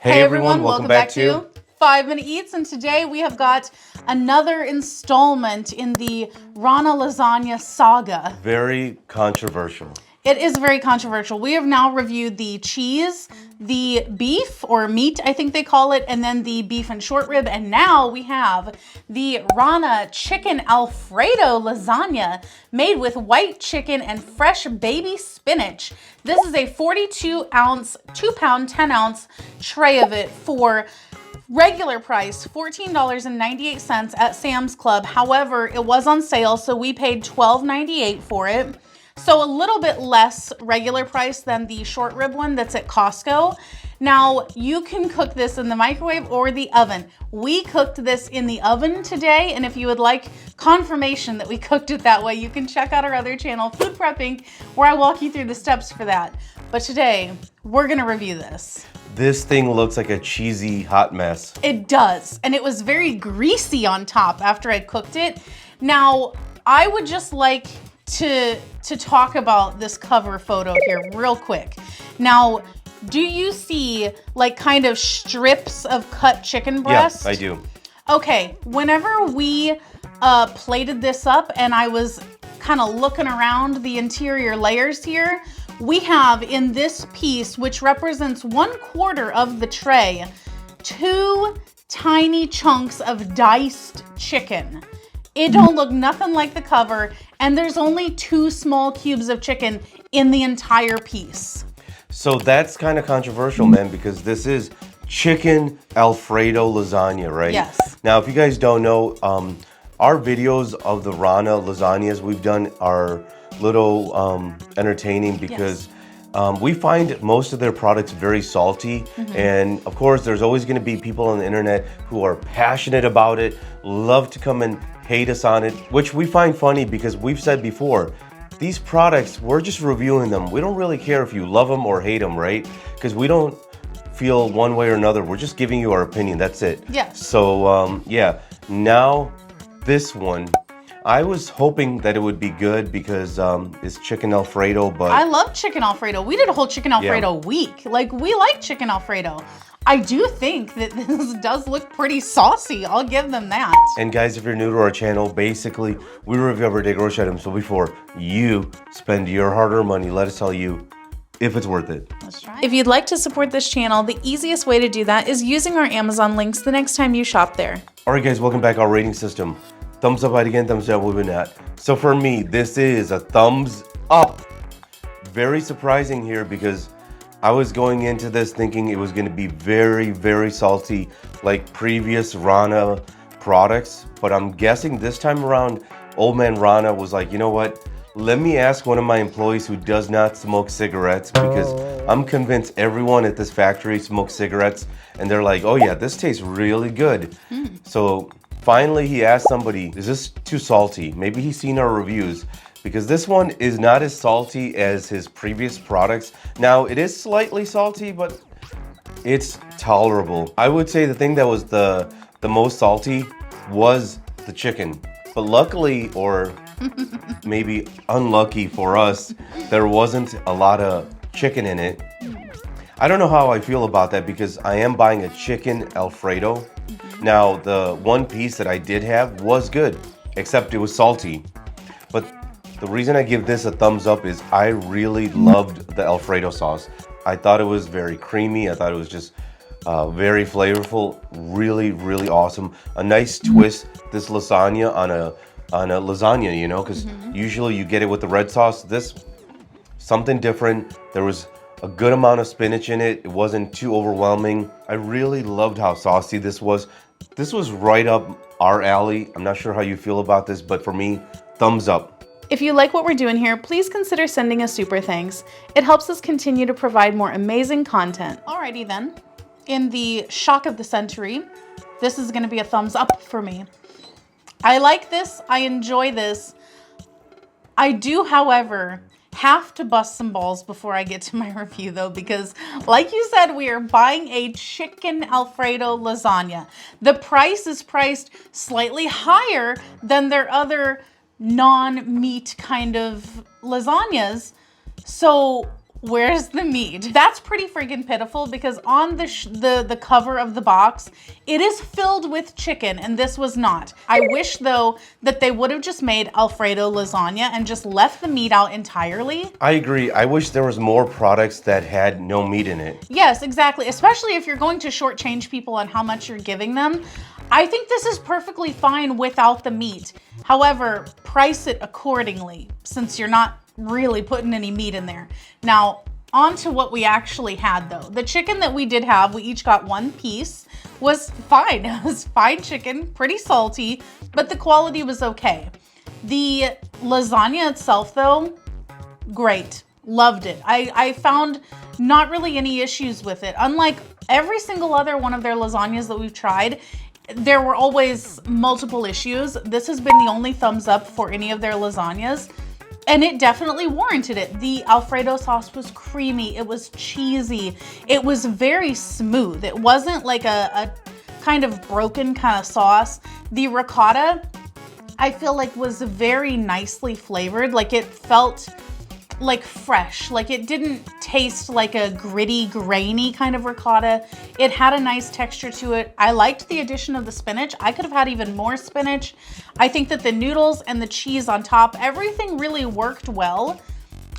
Hey everyone, welcome back to 5-Minute Eats, and today we have got another installment in the Rana Lasagna saga. Very controversial. It is very controversial. We have now reviewed the cheese, the beef or meat, I think they call it, and then the beef and short rib, and now we have the Rana Chicken Alfredo Lasagna made with white chicken and fresh baby spinach. This is a 42-ounce, 2-pound, 10-ounce tray of it for regular price, $14.98 at Sam's Club. However, it was on sale, so we paid $12.98 for it. So a little bit less regular price than the short rib one that's at Costco. Now, you can cook this in the microwave or the oven. We cooked this in the oven today, and if you would like confirmation that we cooked it that way, you can check out our other channel, Food Prepping, where I walk you through the steps for that. But today, we're gonna review this. This thing looks like a cheesy hot mess. It does, and it was very greasy on top after I cooked it. Now, I would just like to talk about this cover photo here real quick. Now, do you see like kind of strips of cut chicken breast? Yeah, I do. Okay, whenever we plated this up and I was kind of looking around the interior layers here, we have in this piece, which represents 1/4 of the tray, 2 tiny chunks of diced chicken. It don't look nothing like the cover, and there's only 2 small cubes of chicken in the entire piece. So that's kind of controversial, man, because this is chicken Alfredo lasagna, right? Yes. Now, if you guys don't know, our videos of the Rana lasagnas we've done are little entertaining because we find most of their products very salty. And of course, there's always going to be people on the internet who are passionate about it, love to come and hate us on it, which we find funny because we've said before, these products, we're just reviewing them. We don't really care if you love them or hate them, right? Because we don't feel one way or another. We're just giving you our opinion. That's it. Yes. So, yeah. Now, this one, I was hoping that it would be good because it's chicken Alfredo, but I love chicken Alfredo. We did a whole chicken Alfredo week. Like, we like chicken Alfredo. I do think that this does look pretty saucy. I'll give them that. And guys, if you're new to our channel, basically, we review everyday grocery items. So before you spend your hard-earned money, let us tell you if it's worth it. Let's try it. If you'd like to support this channel, the easiest way to do that is using our Amazon links the next time you shop there. All right, guys, welcome back. Our rating system. Thumbs up, again, thumbs down, we've been at. So for me, this is a thumbs up. Very surprising here because I was going into this thinking it was going to be very, very salty like previous Rana products. But I'm guessing this time around, Old Man Rana was like, you know what? Let me ask one of my employees who does not smoke cigarettes because I'm convinced everyone at this factory smokes cigarettes. And they're like, oh yeah, this tastes really good. So finally he asked somebody, is this too salty? Maybe he's seen our reviews. Because this one is not as salty as his previous products. Now, it is slightly salty, but it's tolerable. I would say the thing that was the most salty was the chicken. But luckily, or maybe unlucky for us, there wasn't a lot of chicken in it. I don't know how I feel about that because I am buying a chicken Alfredo. Now, the one piece that I did have was good, except it was salty. But the reason I give this a thumbs up is I really loved the Alfredo sauce. I thought it was very creamy. I thought it was just very flavorful. Really, really awesome. A nice twist, this lasagna on a lasagna, you know, because usually you get it with the red sauce. This, something different. There was a good amount of spinach in it. It wasn't too overwhelming. I really loved how saucy this was. This was right up our alley. I'm not sure how you feel about this, but for me, thumbs up. If you like what we're doing here, please consider sending us super thanks. It helps us continue to provide more amazing content. Alrighty then, in the shock of the century, this is gonna be a thumbs up for me. I like this, I enjoy this. I do, however, have to bust some balls before I get to my review though, because like you said, we are buying a chicken Alfredo lasagna. The price is priced slightly higher than their other non-meat kind of lasagnas. So Where's the meat? That's pretty freaking pitiful because on the cover of the box, it is filled with chicken and this was not. I wish though that they would have just made Alfredo lasagna and just left the meat out entirely. I agree. I wish there was more products that had no meat in it. Yes, exactly. Especially if you're going to shortchange people on how much you're giving them. I think this is perfectly fine without the meat. However, price it accordingly since you're not really putting any meat in there. Now, on to what we actually had though. The chicken that we did have, we each got one piece, was fine. It was fine chicken, pretty salty, but the quality was okay. The lasagna itself though, great. Loved it. I found not really any issues with it. Unlike every single other one of their lasagnas that we've tried, there were always multiple issues. This has been the only thumbs up for any of their lasagnas. And it definitely warranted it. The Alfredo sauce was creamy. It was cheesy. It was very smooth. It wasn't like a kind of broken kind of sauce. The ricotta, I feel like was very nicely flavored. Like it felt like fresh. Like it didn't taste like a gritty, grainy kind of ricotta. It had a nice texture to it. I liked the addition of the spinach. I could have had even more spinach. I think that the noodles and the cheese on top, everything really worked well.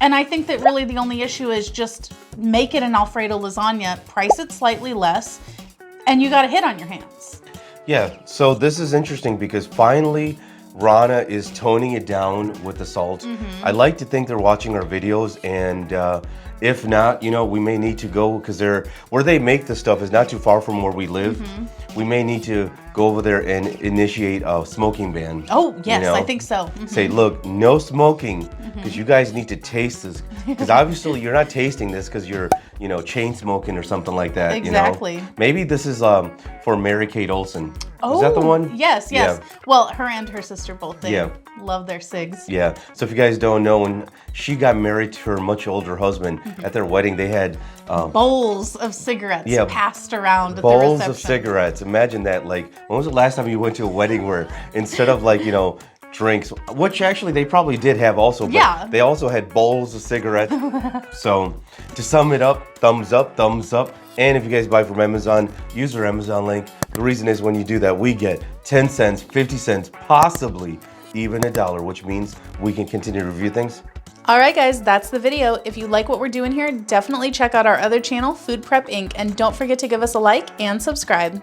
And I think that really the only issue is just make it an Alfredo lasagna, price it slightly less, and you got a hit on your hands. Yeah, so this is interesting because finally Rana is toning it down with the salt. I like to think they're watching our videos, and if not, you know, we may need to go because where they make the stuff is not too far from where we live. We may need to go over there and initiate a smoking ban. Oh, yes, you know? I think so. Say, look, no smoking because you guys need to taste this. Because obviously you're not tasting this because you're, you know, chain smoking or something like that. Exactly. You know? Maybe this is for Mary Kate Olsen. Is that the one? Yes, yes. Yeah. Well, her and her sister both, they love their cigs. Yeah. So if you guys don't know, when she got married to her much older husband, at their wedding they had bowls of cigarettes passed around at the bowls reception. of cigarettes. Imagine that. Like, when was the last time you went to a wedding where instead of like, you know, drinks, which actually they probably did have also, but they also had bowls of cigarettes. So to sum it up, thumbs up, thumbs up. And if you guys buy from Amazon, use our Amazon link. The reason is when you do that, we get 10 cents, 50 cents, possibly even $1, which means we can continue to review things. All right, guys, that's the video. If you like what we're doing here, definitely check out our other channel, Food Prep Inc. And don't forget to give us a like and subscribe.